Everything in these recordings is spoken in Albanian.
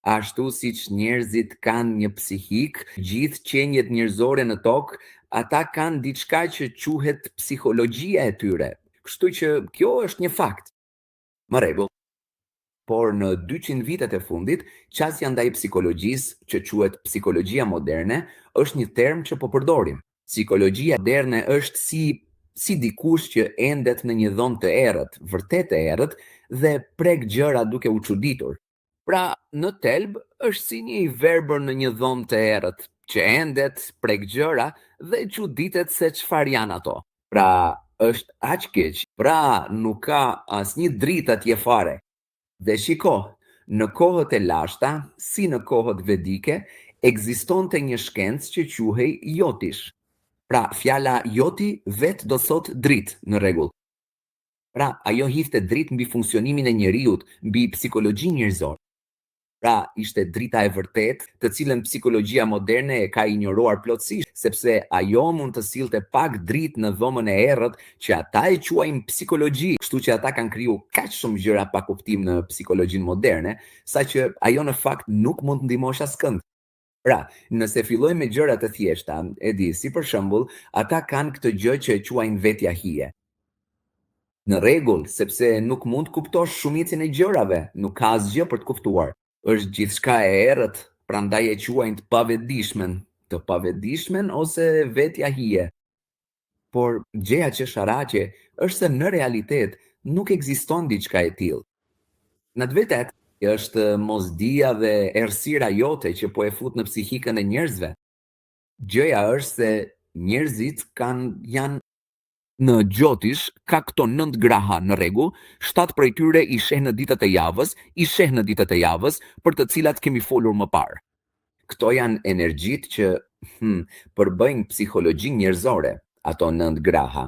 Ashtu siç njerëzit kanë një psihik, gjithë qenjet njerëzore në tokë, ata kanë diçka që quhet psikologjia e tyre. Kështu që kjo është një fakt. Më rregull. Por në 200 vitet e fundit, qasja ndaj psikologjisë, që quhet psikologjia moderne, është një term që po përdorim. Psikologjia moderne është si dikush që endet në një dhomë të errët, vërtet të errët, dhe prek gjëra duke u çuditur. Pra, në telb është si një i verbër në një dhomë të errët, që endet, prek gjëra dhe çuditet se çfarë janë ato. Pra, është aq keq. Pra, nuk ka asnjë dritë atje fare. Dhe shiko, në kohët e lashta, si në kohët vedike, ekzistonte një shkencë që quhej jotish. Pra, fjala joti vetë do thot dritë, në rregull. Pra, ajo hifte dritë mbi funksionimin e njeriut, mbi psikologjinë njerëzore. Pra, ishte drita e vërtet, të cilën psikologjia moderne e ka injoruar plotësisht, sepse ajo mund të sillte pak dritë në dhomën e errët që ata e quajnë psikologji, kështu që ata kanë kriju kaq shumë gjëra pa kuptim në psikologjinë moderne, saqë ajo në fakt nuk mund të ndihmosh askënd. Pra, nëse fillojmë me gjëra të thjeshta, e di, si për shembull, ata kanë këtë gjë që e quajnë vetja hije. Në rregull, sepse nuk mund të kuptosh shumicën e gjërave, nuk ka asgjë për të kuptuar. Është gjithçka e errët, prandaj e quajnë të pavetdijshmen ose vetja hije. Por gjëja që sharaqe është se në realitet nuk ekziston diçka e tillë. Në të vërtetë, është mosdia dhe errësira jote që po e fut në psikikën e njerëzve. Gjëja është se njerëzit janë në gjotish ka këto 9 graha, në rregull, 7 prej tyre i sheh në ditët e javës, për të cilat kemi folur më parë. Këto janë energjitë që përbëjnë psikologjinë njerëzore, ato 9 graha.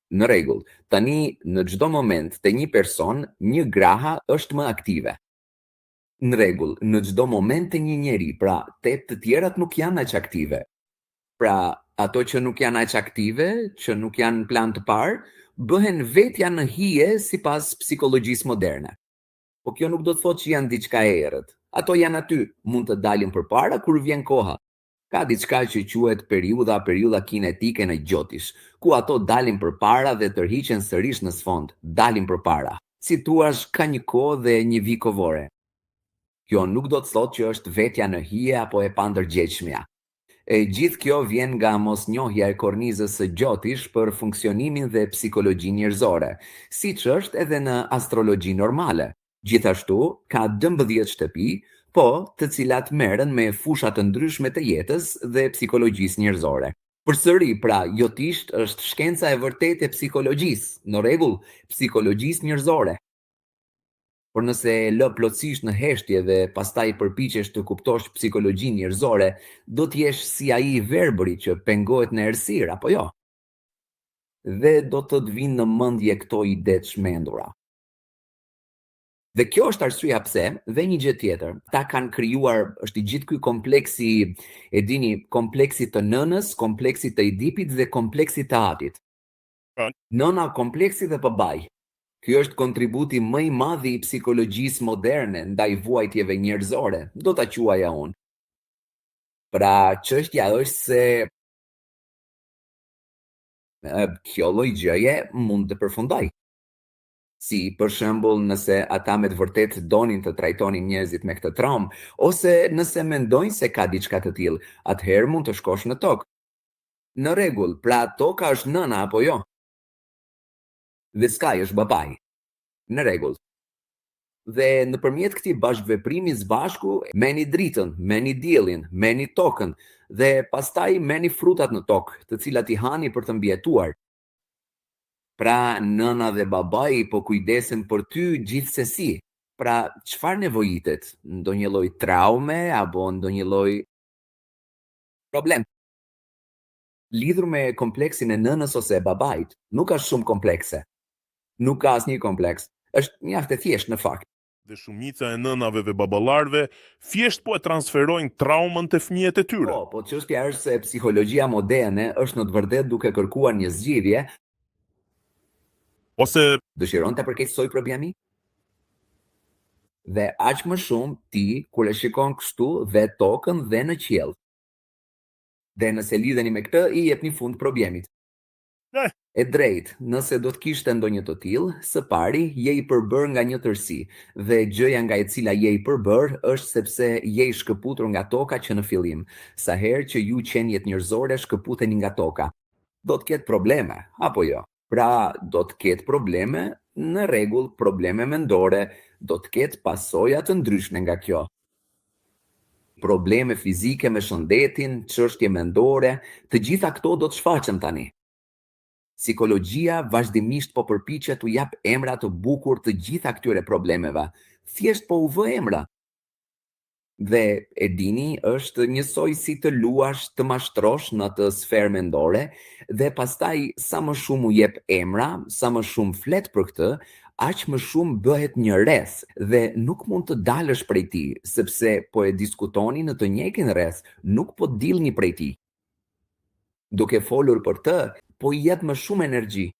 Në rregull, tani në çdo moment te një person, një graha është më aktive. Në rregull, në çdo moment te një njeri, pra te të tjerat nuk janë aq aktive. Pra, ato që nuk janë aq aktive, që nuk janë plan të parë, bëhen vetja në hije sipas psikologjisë moderne. Po kjo nuk do të thotë që janë diçka e errët. Ato janë aty, mund të dalin përpara kur vjen koha. Ka diçka që quhet periudha kinetike në gjotish, ku ato dalin përpara dhe tërhiqen sërish në sfond, dalin përpara. Si thua, ka një kohë dhe një vit kovore. Kjo nuk do të thotë që është vetja në hije apo e pandërgjegjshmja. E gjithë kjo vjen nga mosnjohja e kornizës së gjotish për funksionimin dhe psikologjinë njerëzore, siç është edhe në astrologji normale. Gjithashtu, ka 12 shtëpi, po të cilat merren me fusha të ndryshme të jetës dhe psikologjisë njerëzore. Përsëri, pra, jotisht është shkenca e vërtetë e psikologjisë, në rregull, psikologjisë njerëzore. Por nëse e lë plotësisht në heshtje dhe pastaj përpiqesh të kuptosh psikologjinë njerëzore, do të jesh si ai i verbëri që pengohet në errësirë, apo jo? Dhe do të të vinë në mendje këto ide të shmendura. Dhe kjo është arsyeja pse, dhe një gjë tjetër, ta kanë krijuar, është i gjithë ky kompleksi, e dini, kompleksi të nënës, kompleksi të Idipit dhe kompleksi të Atit. Nëna, kompleksi dhe babai. Ky është kontributi më i madh i psikologjisë moderne ndaj vuajtjeve njerëzore, do ta quaja unë. Pra, çështja është se kjo lloj gjëje mund të përfundoj. Si, për shembull, nëse ata me të vërtet donin të trajtonin njerëzit me këtë traumë, ose nëse mendojnë se ka diçka të tillë, atëherë mund të shkosh në tokë. Në rregull, pra toka është nëna apo jo? Dhe Sky është babai. Në rregull. Dhe nëpërmjet këtij bashkëveprimi së bashku, merrni dritën, merrni diellin, merrni tokën dhe pastaj merrni frutat në tokë, të cilat i hani për të mbijetuar. Pra, nëna dhe babai po kujdesen për ty gjithsesi. Pra, çfarë nevojitet? Ndonjë lloj traume apo ndonjë lloj problem? Lidhur me kompleksin e nënës ose e babait, nuk ka shumë komplekse. Nuk ka asnjë kompleks. Është mjaft e thjeshtë në fakt. Dhe shumica e nënave dhe baballarëve thjesht po e transferojnë traumën te fëmijët e tyre. Po çështja është se psikologjia moderne është në të vërtetë duke kërkuar një zgjidhje. Ose dëshiron të përkeqësoj problemi? Dhe aq më shumë ti kur e shikon kështu dhe tokën dhe në qiell. Dhe nëse lidheni me këtë, i jepni fund problemit. Eh, E drejt, nëse do të kishte ndonjë të tillë, së pari je i përbër nga një tërësi, dhe gjëja nga e cila je i përbër është sepse je i shkëputur nga toka që në fillim, sa herë që ju qenjet njerëzore shkëputeni nga toka. Do të ketë probleme, apo jo? Pra, do të ketë probleme, në rregull, probleme mendore, do të ketë pasoja të ndryshme nga kjo. Probleme fizike me shëndetin, çështje mendore, të gjitha këto do të shfaqen tani. Psikologjia vazhdimisht po përpiqet t'u jap emra të bukur të gjitha këtyre problemeve. Thjesht po u vë emra. Dhe e dini, është njësoj si të luash, të mashtrosh në atë sferë mendore, dhe pastaj sa më shumë u jep emra, sa më shumë flet për këtë, aq më shumë bëhet një rreth dhe nuk mund të dalësh prej tij, sepse po e diskutoni në të njëjtin rreth, nuk po dilni prej tij. Duke folur për të, po i jep më shumë energji.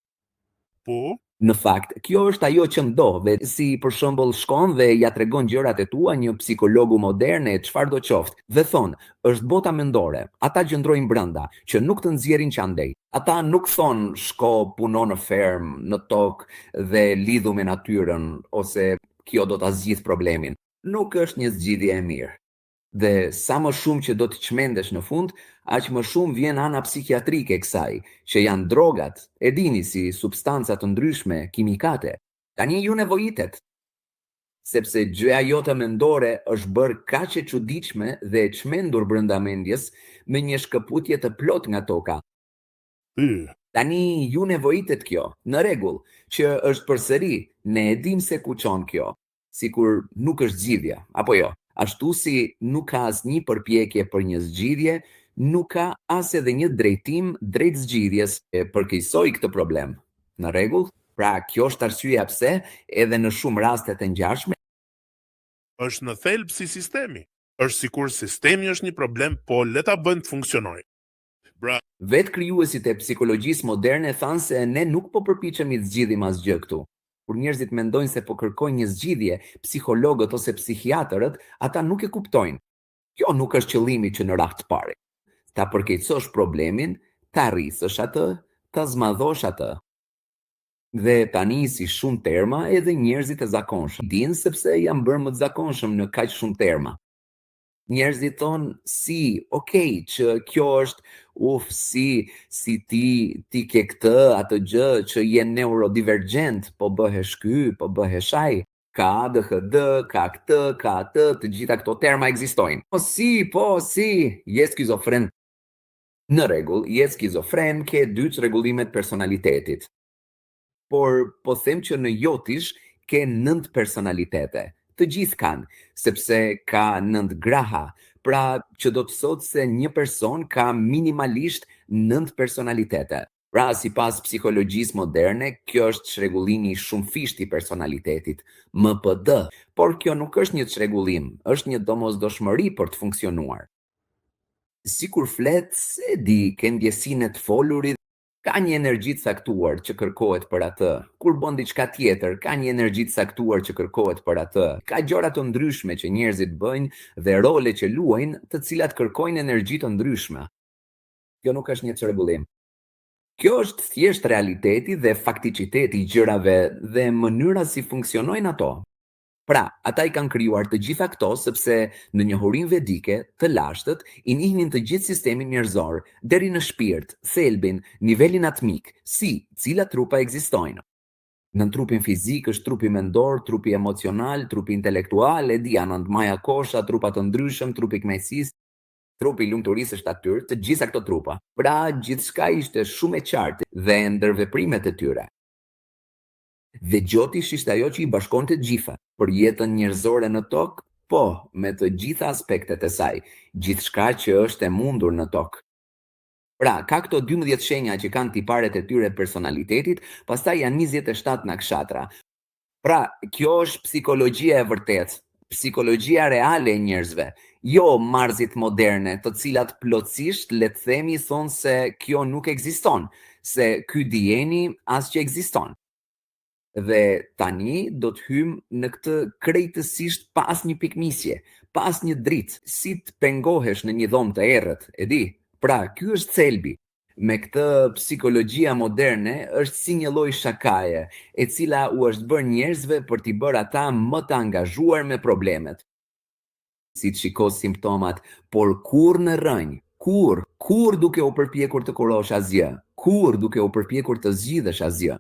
po, Në fakt, kjo është ajo që ndo, dhe si për shembull shkon dhe ja tregon gjërat e tua një psikologu moderne, çfarëdo qoftë, dhe thon, është bota mendore, ata gjëndrojnë brenda, që nuk të nxjerrin qandej. Ata nuk thon shko puno në ferm, në tokë dhe lidhu me natyrën, ose kjo do ta zgjidh problemin. Nuk është një zgjidhje e mirë. Dhe sa më shumë që do të çmendesh në fund, aq më shumë vjen ana psikiatrike e kësaj, që janë drogat, e dini, si substanca të ndryshme, kimikate. Tani ju nevojitet, sepse gjëja jote mendore është bërë kaq e çuditshme dhe e çmendur brenda mendjes me një shkëputje të plot nga toka. Tani ju nevojitet kjo, në rregull, që është përsëri, ne e dim se ku çon kjo, sikur nuk është zgjidhja, apo jo? Ashtu si nuk ka asnjë përpjekje për një zgjidhje, nuk ka as edhe një drejtim drejt zgjidhjes e përkeqësoj këtë problem. Në rregull? Pra, kjo është arsyeja pse edhe në shumë raste të ngjashme është në thelb si sistemi. Është sikur sistemi është një problem, po le ta bëjmë të funksionojë. Bra, vetë krijuesit e psikologjisë moderne thanë se ne nuk po përpiqemi të zgjidhim asgjë këtu. Kur njerëzit mendojnë se po kërkojnë një zgjidhje, psikologët ose psikiatrët, ata nuk e kuptojnë. Kjo nuk është qëllimi që në radhë të parë. Ta përkeqësosh problemin, ta rrisësh atë, ta zmadhosh atë. Dhe tani si shumë terma, edhe njerëzit e zakonshëm dinë sepse janë bërë më të zakonshëm në kaq shumë terma. Njerëzit thonë si, okay, që kjo është si ti ke këtë, atë gjë që je neurodivergent, po bëhesh ky, po bëhesh ai, ka ADHD, ka këtë, ka atë, të gjitha këto terma ekzistojnë. Po si, je skizofren. Në rregull, je skizofren, ke dy rregullimet personalitetit. Por po them që në jotish ke 9 personalitete. Të gjithë kanë, sepse ka 9 graha, pra që do të thotë se një person ka minimalisht 9 personalitete. Pra, sipas psikologjisë moderne, kjo është çrregullimi i shumëfisht i personalitetit, MPD, por kjo nuk është një çrregullim, është një domosdoshmëri për të funksionuar. Sikur flet, se di, ke ndjesinë të folurit, ka një energji të caktuar që kërkohet për atë. Kur bën diçka tjetër, ka një energji të caktuar që kërkohet për atë. Ka gjëra të ndryshme që njerëzit bëjnë dhe role që luajnë, të cilat kërkojnë energji të ndryshme. Kjo nuk është një çrregullim. Kjo është thjesht realiteti dhe fakticiteti i gjërave dhe mënyra si funksionojnë ato. Pra, ata i kanë krijuar të gjitha këto sepse në njohurinë vedike, të lashtët i njihnin të gjithë sistemin njerëzor, deri në shpirt, thelbin, nivelin atmik, cilat trupa ekzistojnë. Në trupin fizik është trupi mendor, trupi emocional, trupi intelektual, e di anën maja kosha, trupa të ndryshëm, trupi këmejsis, trupi i lumturisë është aty, të gjitha këto trupa. Pra, gjithçka ishte shumë e qartë dhe ndër veprimet e tyre. Dhe gjotish ishte ajo që i bashkonte të gjitha, për jetën njerëzore në tokë, po, me të gjitha aspektet e saj, gjithçka që është e mundur në tokë. Pra, ka këto 12 shenja që kanë tiparet e tyre personalitetit, pastaj janë 27 nakshatra. Pra, kjo është psikologjia e vërtetë, psikologjia reale e njerëzve, jo marzit moderne, të cilat plotësisht le të themi thonë se kjo nuk ekziston, se ky dijeni as që ekziston. Dhe tani do të hym në këtë krejtësisht pas një piknisje, pas një dritë, si të pengohesh në një dhomë të errët, e di? Pra, ky është thelbi. Me këtë psikologjia moderne është si një lloj shakaje, e cila u është bërë njerëzve për t'i bërë ata më të angazhuar me problemet. Si të shikos simptomat, por kur në rënjë, kur duke u përpjekur të kurosh asgjë, kur duke u përpjekur të zgjidhësh asgjë.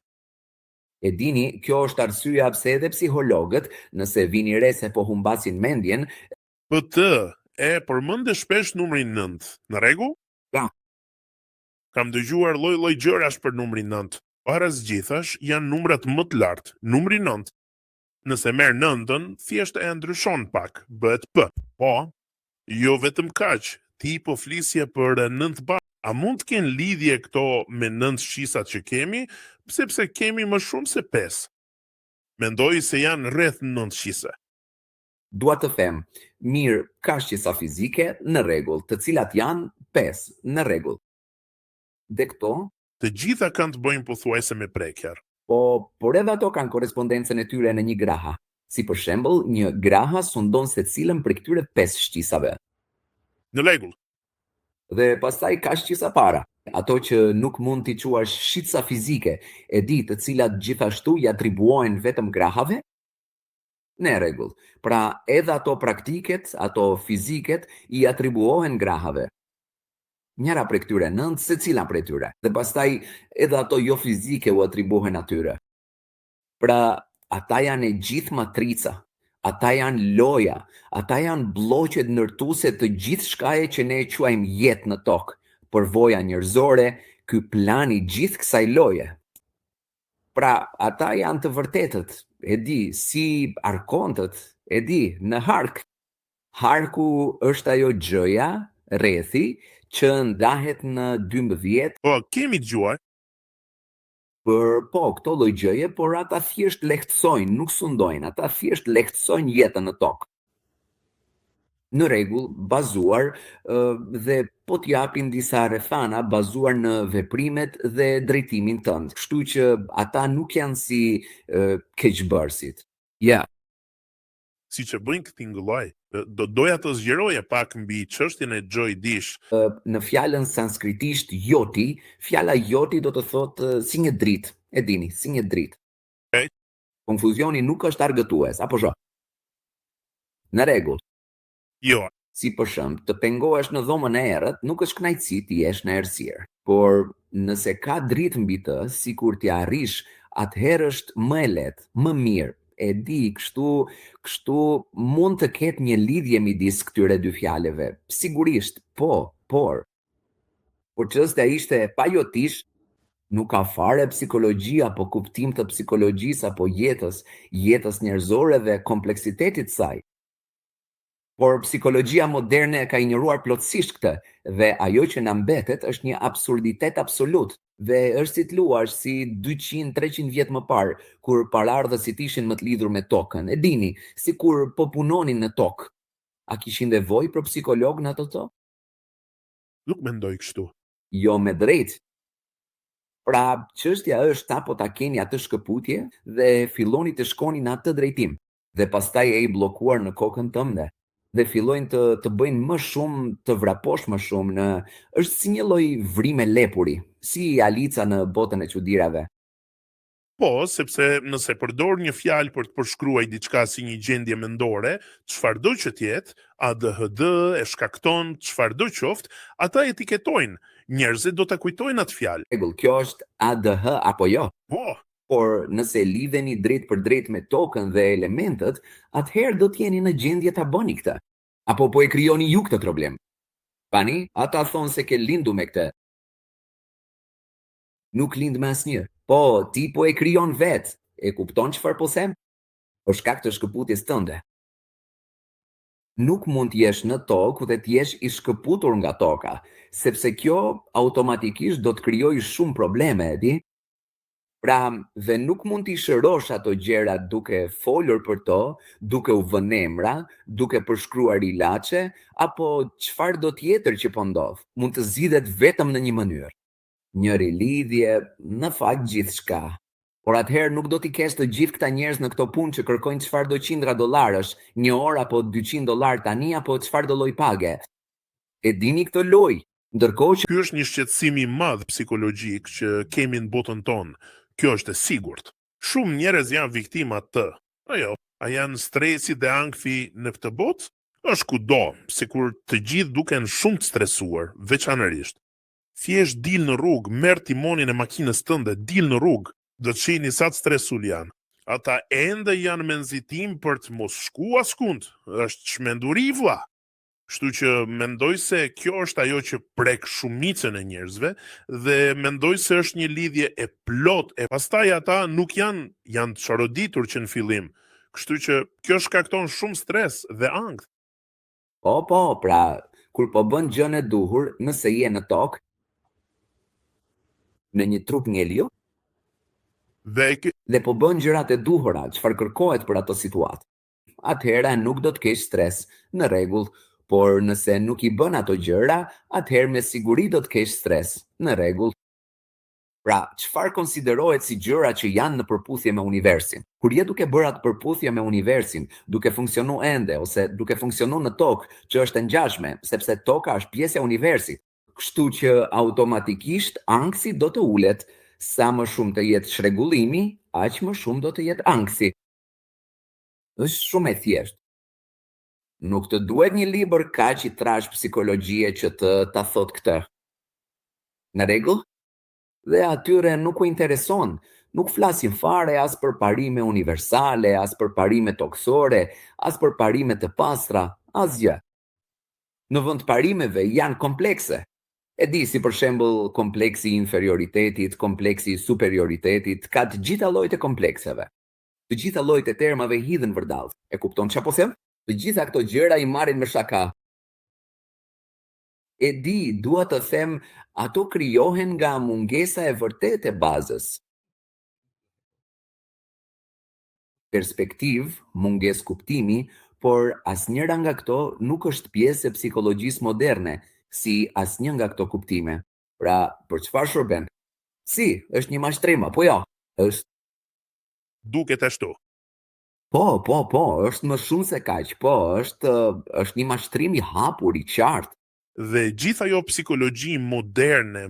E dini, kjo është arsyeja pse edhe psikologët, nëse vini re se po humbasin mendjen, Të e përmendë shpesh numrin 9. Në rregull? Ja. Kam dëgjuar lloj-lloj gjërash për numrin 9. Para zgjithash janë numrat më të lartë. Numri 9. Nëse merr 9-ën, thjesht e ndryshon pak, bëhet P. Po, jo vetëm kaq, ti po flisje për 9 ba. A mund të kenë lidhje këto me 9 shqisat që kemi, sepse kemi më shumë se 5? Mendoj se janë rreth 9 shqise. Dua të them, mirë, ka shqisa fizike në rregull, të cilat janë 5 në rregull. Dhe këto, Të gjitha kanë të bëjnë pothuajse me prekjar. por edhe ato kanë korrespondencën e tyre në një graha. Si për shembull, një graha sundon secilën prej këtyre 5 shqisave. Në rregull. Dhe pastaj ka shqisa para, ato që nuk mund t'i quash shqisa fizike, e di, të cilat gjithashtu i atribuohen vetëm grahave? Në rregull. Pra, edhe ato praktiket, ato fiziket i atribuohen grahave. Njëra prej këtyre 9, secila prej tyre. Dhe pastaj edhe ato jo fizike u atribuohen atyre. Pra, ata janë e gjithë matrica. Ata janë loja, ata janë bloqet ndërtuese të gjithë shkaje që ne e quajmë jetë në tokë, përvoja njerëzore, ky plan i gjithë kësaj loje. Pra, ata janë të vërtetët, e di, si arkontët, e di, në hark. Harku është ajo gjëja, rrethi, që ndahet në 12 Po, kemi dëgjuar. këto lloj gjëje, por ata thjesht lehtësojnë, nuk sundojnë, ata thjesht lehtësojnë jetën në tokë. Në rregull, bazuar dhe po t'japin disa rrethana bazuar në veprimet dhe drejtimin tënd. Kështu që ata nuk janë si keqbërësit. Ja, Siç e bëjnë këtë ngullaj. Doja të zgjeroja pak mbi çështjen e Joy Dish. në fjalën sanskritisht yoti, fjala yoti do të thotë si një dritë, e dini, si një dritë. Okej. Konfuzioni nuk është argëtues, apo jo? Në rregull. Jo, Si për shemb, të pengohesh në dhomën e errët nuk është kënaqësi të jesh në errësirë, por nëse ka dritë mbi të, sikur t'i arrish, atëherë është më e lehtë, më mirë. E di, kështu mund të ketë një lidhje midis këtyre dy fjalëve. Sigurisht, por çështja ishte e pajotish, nuk ka fare psikologjia apo kuptim të psikologjisë apo jetës njerëzore dhe kompleksitetit saj. Por psikologjia moderne ka injoruar plotësisht këtë, dhe ajo që na mbetet është një absurditet absolut, dhe është si t'luash si 200-300 vjet më parë, kur paraardhësit ishin më të lidhur me tokën. E dini, sikur po punonin në tokë. A kishin nevojë për psikolog në ato to? nuk mendoj kështu. Jo me drejt. Pra, çështja është apo ta keni atë shkëputje dhe filloni të shkoni në atë drejtim, dhe pastaj e i bllokuar në kokën tënde, dhe fillojnë të bëjnë më shumë, të vraposh më shumë është si një lloj vrime lepuri, si Alica në botën e çuditërave. Po, sepse nëse përdor një fjalë për të përshkruar diçka si një gjendje mendore, çfarëdo që të jetë, ADHD e shkakton, çfarëdo qoftë, ata etiketojnë. Njerëzit do ta kujtojnë atë fjalë. Rregull, kjo është ADH apo jo? Po, Por nëse lidheni drejt për drejt me tokën dhe elementët, atëherë do t'jeni në gjendje ta bëni këtë. Apo po e krijoni ju këtë problem? Pani, ata thonë se ke lindu me këtë. Nuk lind me asnjë. Po, ti po e krijon vetë. E kupton çfarë po them? Për shkak të shkëputjes tënde. Nuk mund t'jesh në tokë dhe t'jesh i shkëputur nga toka, sepse kjo automatikisht do të krijojë shumë probleme, e di? Pra, dhe nuk mund t'i shërosh ato gjëra duke folur për to, duke u vënë emra, duke përshkruar ilaçe, apo çfarë do tjetër që po ndodh. Mund të zgjidhet vetëm në një mënyrë. Njëri lidhje, në fakt gjithçka. Por atëherë nuk do t'i kesh të gjithë këta njerëz në këto punë që kërkojnë çfarë do qindra dollarësh, një orë apo $200 tani apo çfarë do lloj page. E dini këtë lojë, ndërkohë që Ky është një shqetësim i madh psikologjik që kemi në botën tonë. Kjo është e sigurt. Shumë njerëz janë viktima të. Ajo, a janë stresi dhe ankthi në këtë botë? Është kudo, sikur të gjithë duken shumë të stresuar, veçanërisht. Thjesht dil në rrugë, merr timonin e makinës tënde, dil në rrugë, do të shihni sa të stresuar janë. Ata ende janë me nxitim për të mos shku askund. Është çmenduri vlla. Kështu që mendoj se kjo është ajo që prek shumicën e njerëzve dhe mendoj se është një lidhje e plot e pastaj ata nuk janë të çoroditur që në fillim. Kështu që kjo shkakton shumë stres dhe ankth. po, pra, kur po bën gjën e duhur, nëse je në tokë, në një trup ngeliu, dhe po bën gjërat e duhura, çfarë kërkohet për ato situatë. Atëherë nuk do të kesh stres, në rregull, por nëse nuk i bën ato gjëra, atëherë me siguri do të kesh stres, në rregull. Pra, çfarë konsiderohet si gjëra që janë në përputhje me universin? Kur je duke bërë atë përputhje me universin, duke funksionu ende ose duke funksionu në tokë, që është e ngjashme, sepse toka është pjesë e universit. Kështu që automatikisht ankthi do të ulet. Sa më shumë të jetë shregullimi, aq më shumë do të jetë ankthi. Është shumë e thjeshtë. Nuk të duhet një libër kaq i trash psikologjie që ta thot këtë. Në rregull? Dhe atyre nuk u intereson, nuk flasin fare as për parime universale, as për parime toksore, as për parime të pastra, asgjë. Në vend parimeve janë komplekse. E di si për shembull kompleksi i inferioritetit, kompleksi i superioritetit, ka të gjitha llojet e komplekseve. Të gjitha llojet e termave hidhen vërdall. E kupton çfarë po them? Të gjitha këto gjëra i marrin me shaka. E di, dua të them, ato krijohen nga mungesa e vërtetë e bazës. Perspektiv, mungesë kuptimi, por asnjëra nga këto nuk është pjesë e psikologjisë moderne, si asnjë nga këto kuptime. Pra, për çfarë shërben? Si, është një mashtrim apo jo? Është Duket ashtu. Po, është më shumë se kaq. Po, është një mashtrim i hapur, i qartë. Dhe gjithë ajo psikologji moderne,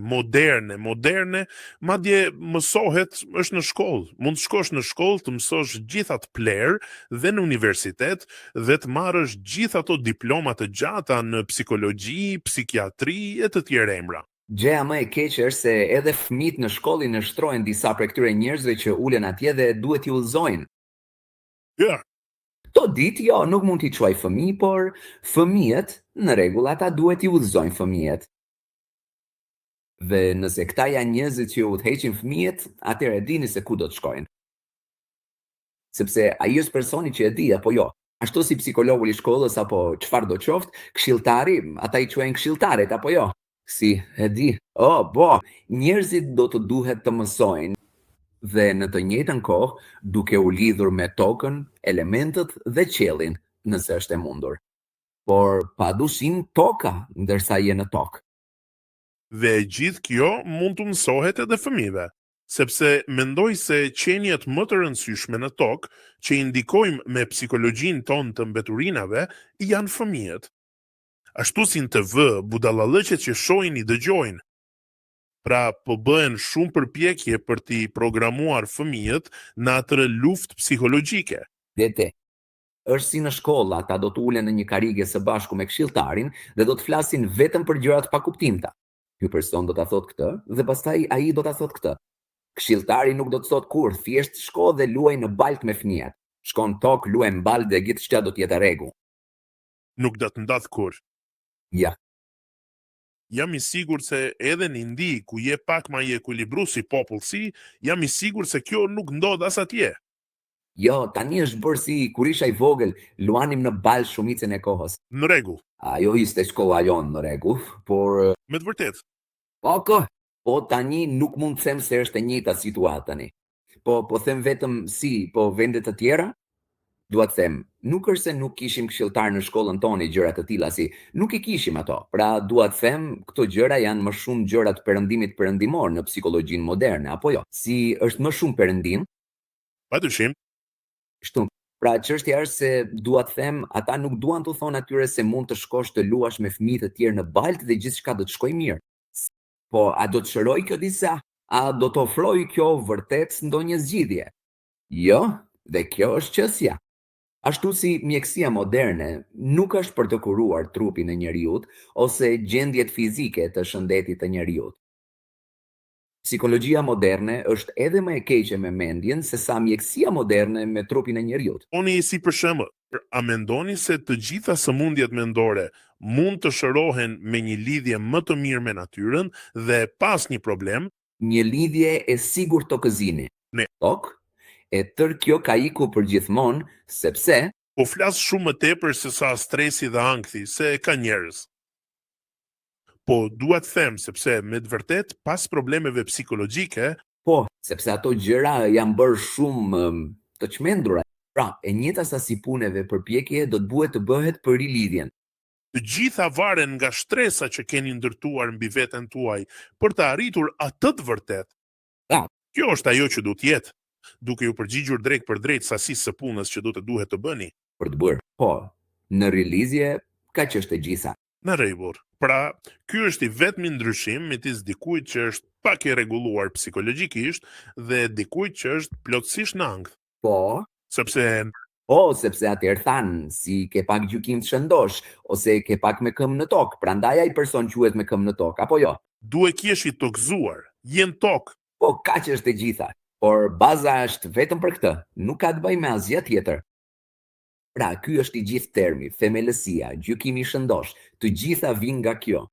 madje mësohet është në shkollë. Mund të shkosh në shkollë të mësosh gjithë atë plerë dhe në universitet dhe të marrësh gjithë ato diploma të gjata në psikologji, psikiatri e të tjerë emra. Gjëja më e keqe është se edhe fëmijët në shkollë i nështrojnë disa prej këtyre njerëzve që ulen atje dhe duhet i udhëzojnë. Ja. To ditë, jo, nuk mund t'i quaj fëmijë, por fëmijët, në rregull, ata duhet i udhëzojnë fëmijët. Dhe nëse këta janë njerëzit që udhëheqin fëmijët, atëherë dini se ku do të shkojnë. Sepse ai është personi që e di apo jo. Ashtu si psikologu i shkollës apo çfarë do qoftë, këshilltari, ata i quajnë këshilltarët apo jo. Si, e di. Njerëzit do të duhet të mësojnë dhe në të njëjtën kohë duke u lidhur me tokën, elementët dhe qiellin, nëse është e mundur. Por padyshim toka ndërsa je në tokë. Dhe gjithë kjo mund të mësohet edhe fëmijëve, sepse mendoj se qenjet më të rëndësishme në tokë që i ndikojmë me psikologjinë tonë të mbeturinave janë fëmijët. Ashtu si në TV, budallallëqet që shohin i dëgjojnë. Pra po bëhen shumë përpjekje për t'i programuar fëmijët në atë luftë psikologjike. Dete, është si në shkolla, ata do të ulen në një karrige së bashku me këshilltarin dhe do të flasin vetëm për gjërat pa kuptimta. Ky person do ta thotë këtë dhe pastaj ai do ta thotë këtë. Këshilltari nuk do të thotë kurrë, thjesht shko dhe luaj në balt me fëmijët. Shkon tok, luaj në balt dhe gjithçka do të jetë rregull. Nuk do të ndodh kurrë. Ja. Jam i sigurt se edhe në Indi, ku je pak më i ekuilibruar si popull jam i sigurt se kjo nuk ndodh as atje. Jo, tani është bërë si kur isha i vogël, luanim në bal shumicën e kohës. Në rregull. Ajo ishte shkolla jonë në rregull, por Me të vërtetë. Po tani nuk mund të them se është e njëjta situatë tani. Po them vetëm si, po vende të tjera? Dua të them, nuk është se nuk kishim këshilltar në shkollën tonë gjëra të tilla si, nuk i kishim ato. Pra dua të them, këto gjëra janë më shumë gjëra të perëndimit perëndimor në psikologjinë moderne, apo jo? Si është më shumë perëndim, Padyshim, kështu. Pra çështja është se dua të them, ata nuk duan të thonë atyre se mund të shkosh të luash me fëmijë të tjerë në baltë dhe gjithçka do të shkojë mirë. Po, a do të shëroj kjo disa? A do të ofroj kjo vërtet ndonjë zgjidhje? Jo, dhe kjo është çësja. Ashtu si mjekësia moderne nuk është për të kuruar trupin e njeriut ose gjendjet fizike të shëndetit të njeriut. Psikologjia moderne është edhe më e keqe me mendjen se sa mjekësia moderne me trupin e njeriut. oni si për shembull, a mendoni se të gjitha sëmundjet mendore mund të shërohen me një lidhje më të mirë me natyrën dhe pas një problem? Një lidhje e sigurt të këzini. Ne. Tok, e tër kjo ka iku për gjithmonë, sepse Po flas shumë më tepër se sa stresi dhe ankthi se ka njerëz. Po dua të them sepse me të vërtet pas problemeve psikologjike, sepse ato gjëra janë bërë shumë të çmendura. Pra, e njëjta sasi puneve përpjekje do të duhet të bëhet për rilidhjen. të gjitha varen nga shtresa që keni ndërtuar mbi veten tuaj për të arritur atë të vërtet. Ah. Kjo është ajo që duhet jetë, duke ju përgjigjur drejt për drejt sasisë së punës që do të duhet të bëni. Për të bërë. Po, në rilizje ka çështë gjitha. Në rregull. Pra, ky është i vetmi ndryshim midis dikujt që është pak i rregulluar psikologjikisht dhe dikujt që është plotësisht në ankth. Po, sepse atëherë thanë, si ke pak gjykim të shëndosh, ose ke pak me këmbë në tokë, prandaj ai person quhet me këmbë në tokë, apo jo? duhet qesh i tokëzuar, jenë tokë. Po, kaq është e gjitha. Por baza është vetëm për këtë, nuk ka të bëjë me asgjë tjetër. Pra, ky është i gjithë termi, themelësia, gjykimi shëndosh, të gjitha vijnë nga kjo.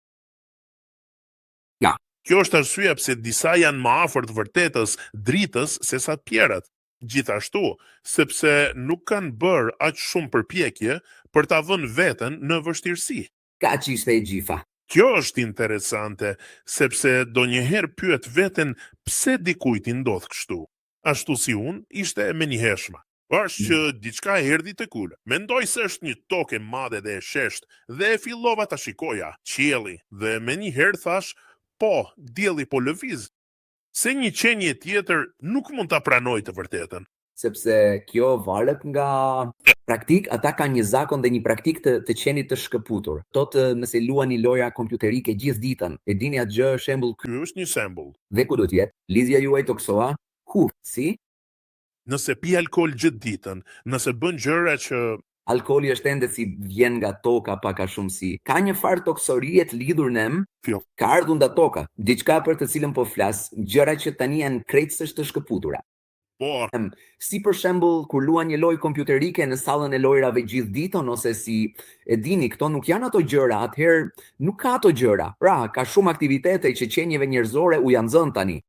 Kjo është arsyeja pse disa janë më afër të vërtetës, dritës se sa të tjerat. Gjithashtu, sepse nuk kanë bërë aq shumë përpjekje për ta vënë veten në vështirësi. Kaq ishte e gjitha. Kjo është interesante, sepse donjëherë pyet veten pse dikujt i ndodh kështu. Ashtu si unë, ishte me një hershme. Është që diçka erdhi tek ulo. Mendoj se është një tokë e madhe dhe e sheshtë dhe e fillova ta shikoja qielli dhe me një herë thash, po, dielli po lëviz. Se një qenie tjetër nuk mund ta pranoj të vërtetën. Sepse kjo varet nga praktik, ata kanë një zakon dhe një praktik të qenit të shkëputur. Thotë nëse luani loja kompjuterike gjithë ditën, e dini atë gjë shembull Ky është një shembull. dhe ku do të jetë? Lidhja juaj toksoa? Ku? Si? Nëse pi alkool gjithë ditën, nëse bën gjëra që Alkooli është ende si vjen nga toka pak a shumë si. Ka një farë toksorie të lidhur në ka ardhur nga toka, diçka për të cilën po flas, gjëra që tani janë krejtësisht të shkëputura. po, Si për shembull kur luan një lojë kompjuterike në sallën e lojrave gjithë ditën ose si e dini, këto nuk janë ato gjëra, atëherë nuk ka ato gjëra. Pra, ka shumë aktivitete që qenieve njerëzore u janë zënë tani.